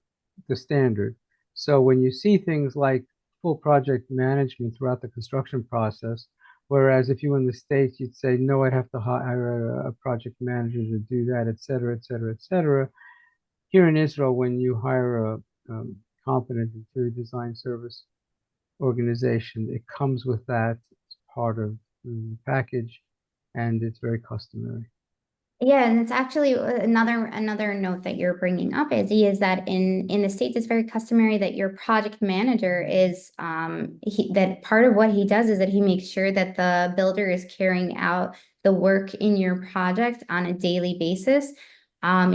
the standard. So when you see things like full project management throughout the construction process, whereas if you were in the States, you'd say, no, I'd have to hire a project manager to do that, et cetera, et cetera, et cetera. Here in Israel, when you hire a competent interior design service organization, it comes with that. It's part of the package, and it's very customary. Yeah, and it's actually another note that you're bringing up is that in the States it's very customary that your project manager is that part of what he does is that he makes sure that the builder is carrying out the work in your project on a daily basis.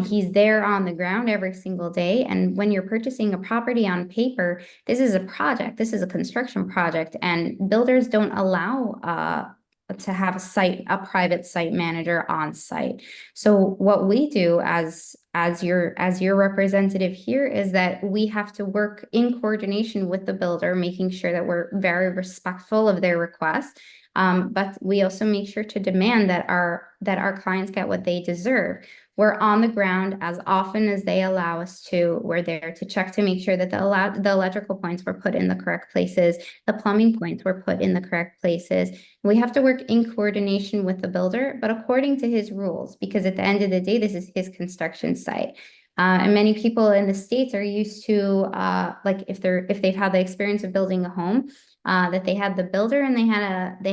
He's there on the ground every single day, and when you're purchasing a property on paper, this is a project, this is a construction project, and builders don't allow to have a private site manager on site. So what we do as your representative here is that we have to work in coordination with the builder, making sure that we're very respectful of their requests. But we also make sure to demand that our clients get what they deserve. We're on the ground as often as they allow us to. We're there to check to make sure that the electrical points were put in the correct places, the plumbing points were put in the correct places. We have to work in coordination with the builder, but according to his rules, because at the end of the day, this is his construction site. And many people in the States are used to, like if they've had the experience of building a home, that they had the builder and they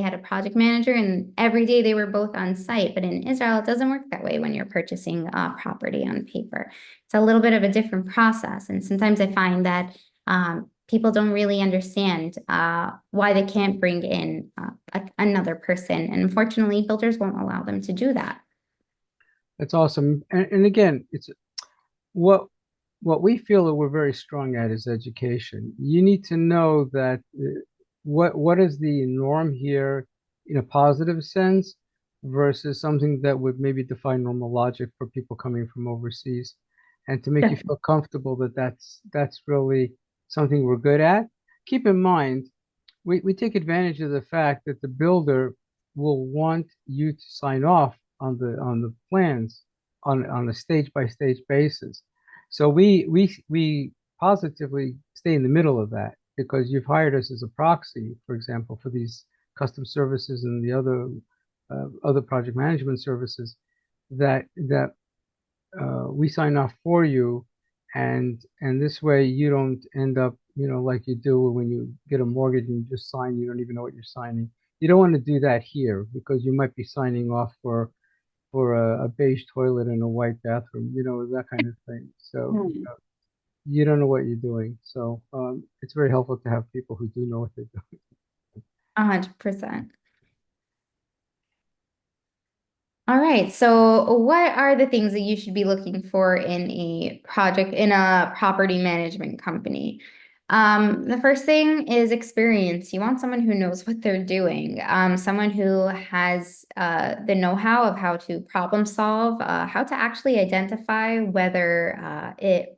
had a project manager, and every day they were both on site. But in Israel, it doesn't work that way when you're purchasing property on paper. It's a little bit of a different process, and sometimes I find that people don't really understand why they can't bring in another person, and unfortunately, builders won't allow them to do that. That's awesome. And again, it's what what we feel that we're very strong at is education. You need to know that what is the norm here in a positive sense versus something that would maybe defy normal logic for people coming from overseas, and to make you feel comfortable that that's really something we're good at. Keep in mind, we take advantage of the fact that the builder will want you to sign off on the plans on a stage by stage basis. So we positively stay in the middle of that because you've hired us as a proxy, for example, for these custom services and the other project management services that we sign off for you, and this way you don't end up, like you do when you get a mortgage and you just sign, you don't even know what you're signing. You don't want to do that here because you might be signing off for a beige toilet and a white bathroom, that kind of thing. So you don't know what you're doing. So it's very helpful to have people who do know what they're doing. 100%. All right. So what are the things that you should be looking for in a property management company? The first thing is experience. You want someone who knows what they're doing, someone who has the know-how of how to problem solve, how to actually identify whether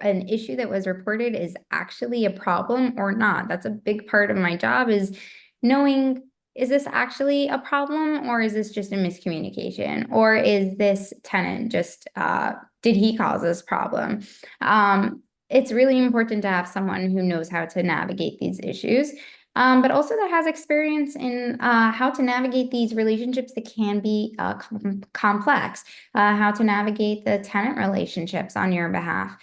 an issue that was reported is actually a problem or not. That's a big part of my job is knowing, is this actually a problem or is this just a miscommunication? Or is this tenant just did he cause this problem? It's really important to have someone who knows how to navigate these issues, but also that has experience in how to navigate these relationships that can be complex, how to navigate the tenant relationships on your behalf.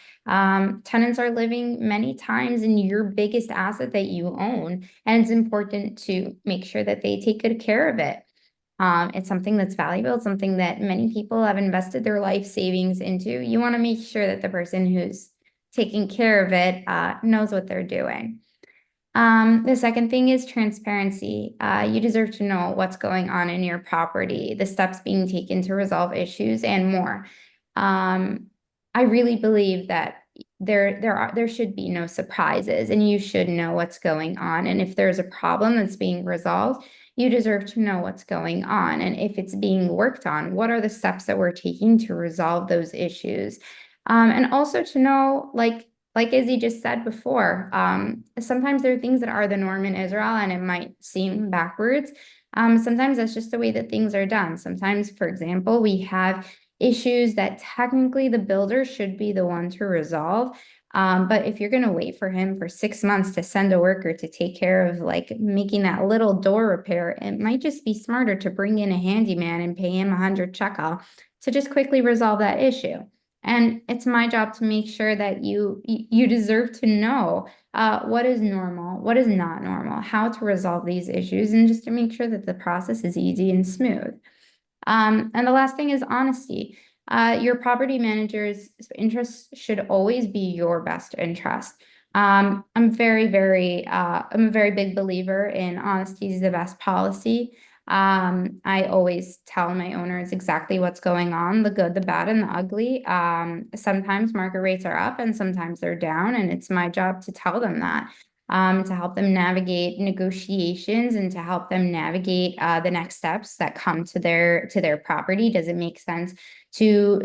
Tenants are living many times in your biggest asset that you own, and it's important to make sure that they take good care of it. It's something that's valuable, it's something that many people have invested their life savings into. You want to make sure that the person who's taking care of it knows what they're doing. The second thing is transparency. You deserve to know what's going on in your property, the steps being taken to resolve issues, and more. I really believe that there should be no surprises, and you should know what's going on. And if there's a problem that's being resolved, you deserve to know what's going on. And if it's being worked on, what are the steps that we're taking to resolve those issues? And also to know, like Izzy just said before, sometimes there are things that are the norm in Israel and it might seem backwards. Sometimes that's just the way that things are done. Sometimes, for example, we have issues that technically the builder should be the one to resolve. But if you're going to wait for him for 6 months to send a worker to take care of like making that little door repair, it might just be smarter to bring in a handyman and pay him 100 shekel to just quickly resolve that issue. And it's my job to make sure that you deserve to know what is normal, what is not normal, how to resolve these issues, and just to make sure that the process is easy and smooth. And the last thing is honesty. Your property manager's interests should always be your best interest. I'm a very big believer in honesty is the best policy. I always tell my owners exactly what's going on, the good, the bad, and the ugly. Sometimes market rates are up and sometimes they're down, and it's my job to tell them that. To help them navigate negotiations and to help them navigate the next steps that come to their property. Does it make sense to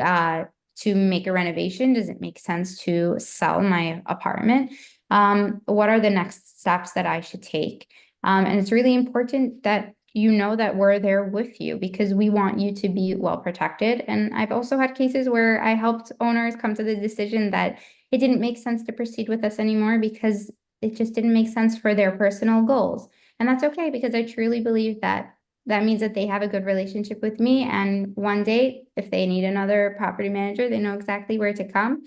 make a renovation? Does it make sense to sell my apartment? What are the next steps that I should take? And it's really important that you know that we're there with you because we want you to be well protected. And I've also had cases where I helped owners come to the decision that it didn't make sense to proceed with us anymore because it just didn't make sense for their personal goals. And that's okay because I truly believe that that means that they have a good relationship with me. And one day, if they need another property manager, they know exactly where to come.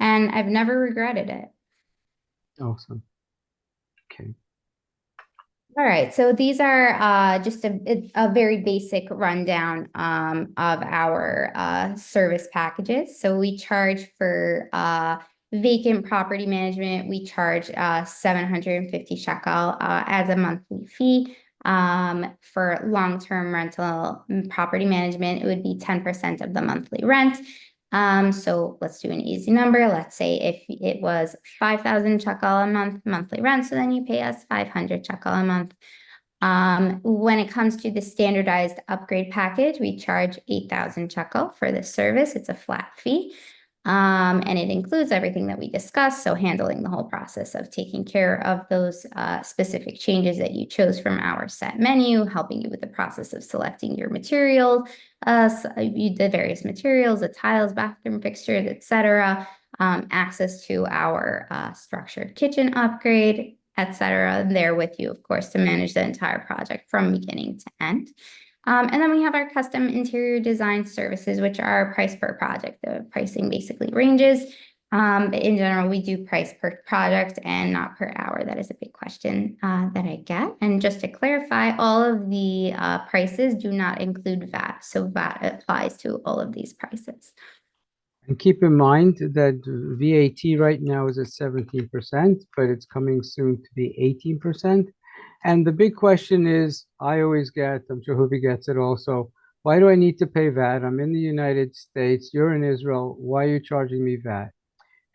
And I've never regretted it. Awesome. Okay. All right, so these are just a very basic rundown of our service packages. So we charge for vacant property management, we charge 750 shekel as a monthly fee. For long-term rental property management, it would be 10% of the monthly rent. So let's do an easy number. Let's say if it was 5,000 shekel a month monthly rent, so then you pay us 500 shekel a month. When it comes to the standardized upgrade package, we charge 8,000 shekel for this service. It's a flat fee. And it includes everything that we discussed. So handling the whole process of taking care of those specific changes that you chose from our set menu, helping you with the process of selecting your material, the various materials, the tiles, bathroom fixtures, etc. Access to our structured kitchen upgrade, etc. There with you, of course, to manage the entire project from beginning to end. And then we have our custom interior design services, which are priced per project. The pricing basically ranges. But in general, we do price per project and not per hour. That is a big question that I get. And just to clarify, all of the prices do not include VAT. So VAT applies to all of these prices. And keep in mind that VAT right now is at 17%, but it's coming soon to be 18%. And the big question is, I always get, I'm sure Hubi gets it also, why do I need to pay VAT? I'm in the United States, you're in Israel, why are you charging me VAT?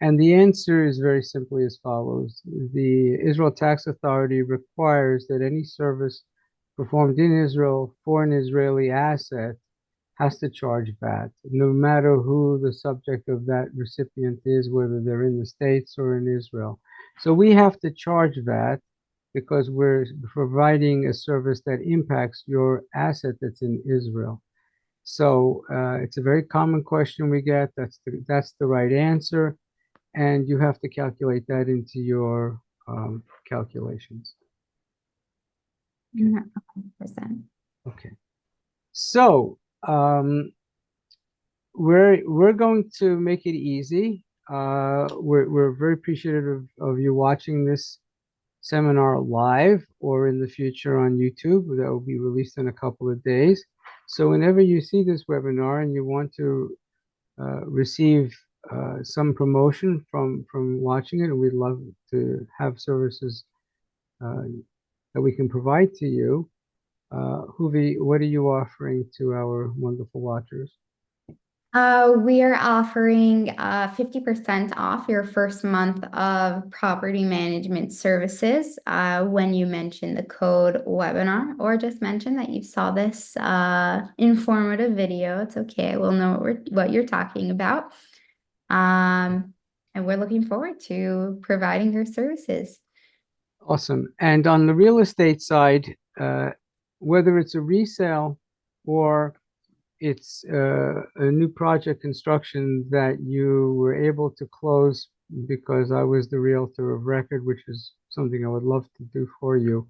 And the answer is very simply as follows. The Israel Tax Authority requires that any service performed in Israel for an Israeli asset has to charge VAT, no matter who the subject of that recipient is, whether they're in the States or in Israel. So we have to charge VAT because we're providing a service that impacts your asset that's in Israel. So it's a very common question we get. That's the right answer, and you have to calculate that into your calculations. Okay. 100%. Okay. So we're going to make it easy. We're very appreciative of you watching this seminar live or in the future on YouTube. That will be released in a couple of days. So whenever you see this webinar and you want to receive some promotion from watching it, and we'd love to have services uh, that we can provide to you. Huvi, what are you offering to our wonderful watchers? We are offering 50% off your first month of property management services when you mention the code webinar, or just mention that you saw this informative video. It's okay. We'll know what you're talking about. And we're looking forward to providing your services. Awesome. And on the real estate side, whether it's a resale or it's a new project construction that you were able to close because I was the realtor of record, which is something I would love to do for you.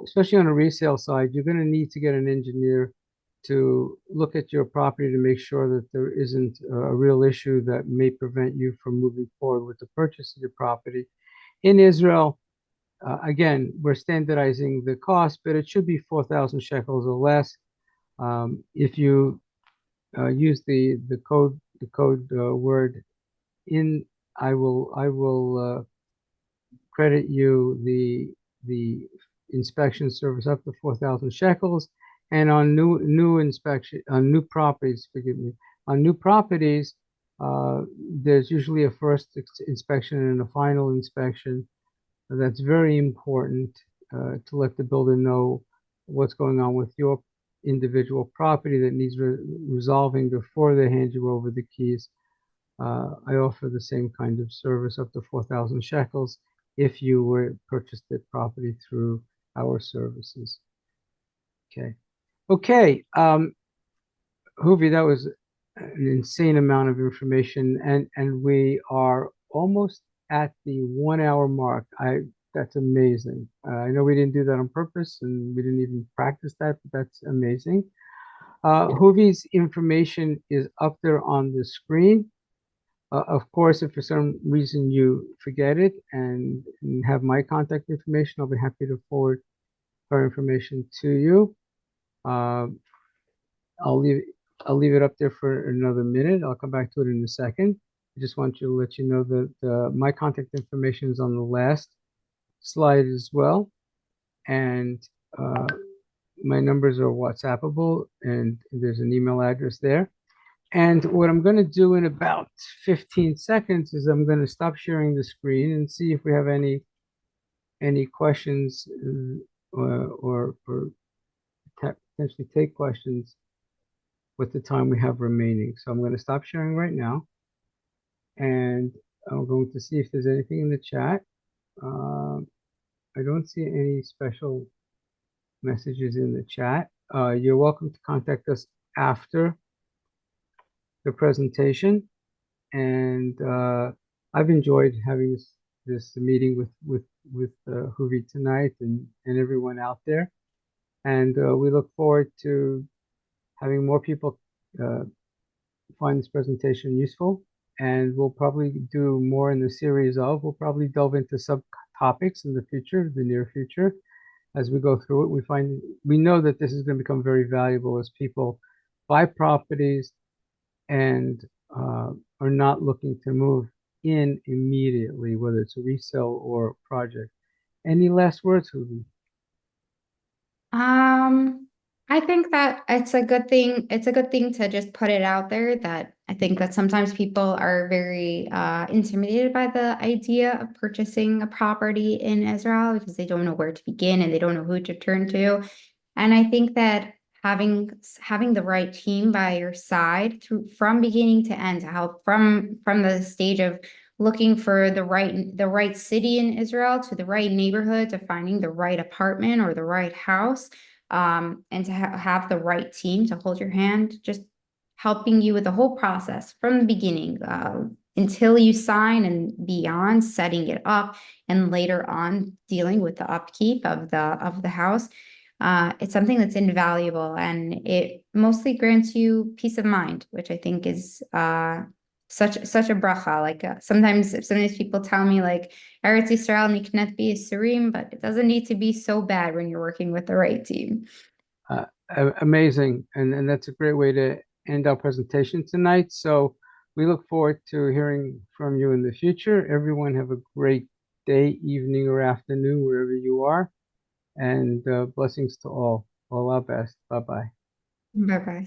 Especially on a resale side, you're going to need to get an engineer to look at your property to make sure that there isn't a real issue that may prevent you from moving forward with the purchase of your property. In Israel, again, we're standardizing the cost, but it should be 4,000 shekels or less. If you use the code word in, I will credit you the inspection service up to 4,000 shekels, and on new inspection on new properties, forgive me, on new properties, there's usually a first inspection and a final inspection. That's very important to let the builder know what's going on with your individual property that needs resolving before they hand you over the keys. I offer the same kind of service up to 4,000 shekels if you were purchased the property through our services. Okay. Okay. Huvi, that was an insane amount of information, and we are almost at the 1 hour mark. That's amazing. I know we didn't do that on purpose, and we didn't even practice that, but that's amazing. Huvi's information is up there on the screen. Of course, if for some reason you forget it and have my contact information, I'll be happy to forward her information to you. Uh, I'll leave I'll leave it up there for another minute. I'll come back to it in a second. I just want to let you know that my contact information is on the last slide as well, and uh, my numbers are WhatsAppable, and there's an email address there. And what I'm going to do in about 15 seconds is I'm going to stop sharing the screen and see if we have any questions or potentially take questions with the time we have remaining. So I'm going to stop sharing right now, and I'm going to see if there's anything in the chat. I don't see any special messages in the chat. You're welcome to contact us after the presentation, and I've enjoyed having this meeting with Huvi tonight and everyone out there, and we look forward to having more people find this presentation useful, and we'll probably do more in the series of. We'll probably delve into subtopics in the future, the near future, as we go through it. We know that this is going to become very valuable as people buy properties and are not looking to move in immediately, whether it's a resale or a project. Any last words, Huvi? Um, I think that it's a good thing. It's a good thing to just put it out there that I think that sometimes people are very intimidated by the idea of purchasing a property in Israel because they don't know where to begin and they don't know who to turn to. And I think that having the right team by your side through from beginning to end to help from the stage of looking for the right city in Israel to the right neighborhood to finding the right apartment or the right house, and to have the right team to hold your hand, just helping you with the whole process from the beginning, until you sign and beyond setting it up and later on dealing with the upkeep of the house. It's something that's invaluable and it mostly grants you peace of mind, which I think is such a bracha. Like sometimes people tell me like Eretz Yisrael niknet b'yisurim, but it doesn't need to be so bad when you're working with the right team. Amazing. And that's a great way to end our presentation tonight. So we look forward to hearing from you in the future. Everyone have a great day, evening, or afternoon, wherever you are. And blessings to all. All our best. Bye bye. Bye bye.